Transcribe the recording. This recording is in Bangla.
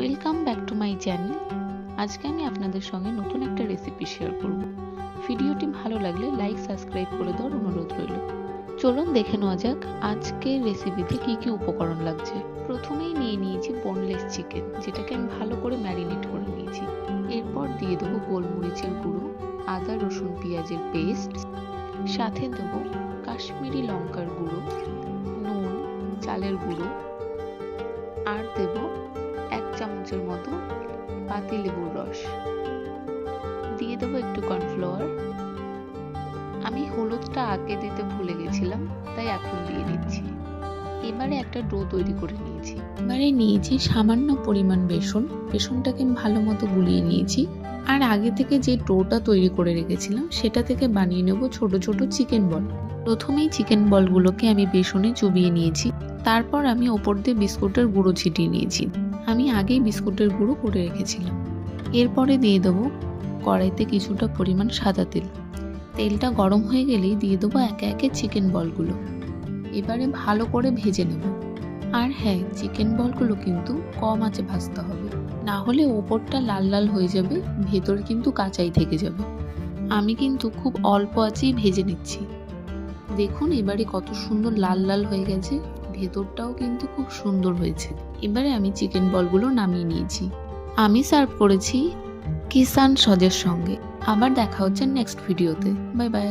Welcome back to my channel. আজকে আমি আপনাদের সঙ্গে নতুন একটা রেসিপি শেয়ার করব। ভিডিওটি ভালো লাগলে লাইক সাবস্ক্রাইব করে দেওয়ার অনুরোধ রইল। চলুন দেখে নেওয়া যাক আজকের রেসিপিতে কি কি উপকরণ লাগছে। প্রথমেই নিয়ে নিয়েছি বোনলেস চিকেন, যেটাকে আমি ভালো করে ম্যারিনেট করে নিয়েছি। এরপর দিয়ে দেবো গোলমরিচের গুঁড়ো, আদা রসুন পেঁয়াজের পেস্ট, সাথে দেবো কাশ্মীরি লঙ্কার গুঁড়ো, নুন, চালের গুঁড়ো, আর দেব 1 চামচের মতো পাতিলেবুর রস, দিয়ে দেবো একটু কর্নফ্লাওয়ার। আমি হলুদটা আগে দিতে ভুলে গেছিলাম, তাই এখন দিয়ে দিচ্ছি। এবারে একটা ডো তৈরি করে নিয়েছি। এবারে নিয়েছি সামান্য পরিমাণ বেসনটাকে ভালো মতো গুলিয়ে নিয়েছি। আর আগে থেকে যে ডোটা তৈরি করে রেখেছিলাম সেটা থেকে বানিয়ে নেব ছোট ছোট চিকেন বল। প্রথমেই চিকেন বলগুলোকে আমি বেসনে চুবিয়ে নিয়েছি। তারপর আমি ওপর দিয়ে বিস্কুটের গুঁড়ো ছিটিয়ে নিয়েছি। আমি আগেই বিস্কুটের গুঁড়ো করে রেখেছিলাম। এরপরে দিয়ে দেবো কড়াইতে কিছুটা পরিমাণ সাদা তেল। তেলটা গরম হয়ে গেলেই দিয়ে দেবো একে একে চিকেন বলগুলো। এবারে ভালো করে ভেজে নেব। আর হ্যাঁ, চিকেন বলগুলো কিন্তু কম আঁচে ভাজতে হবে, না হলে ওপরটা লাল লাল হয়ে যাবে, ভেতর কিন্তু কাঁচাই থেকে যাবে। আমি কিন্তু খুব অল্প আঁচেই ভেজে নিচ্ছি। দেখুন এবারে কত সুন্দর লাল লাল হয়ে গেছে, ভেতরটাও কিন্তু খুব সুন্দর হয়েছে। এবারে আমি চিকেন বলগুলো নামিয়ে নিয়েছি। আমি সার্ভ করেছি কিষান সজের সঙ্গে। আবার দেখা হচ্ছে নেক্সট ভিডিওতে। Bye bye.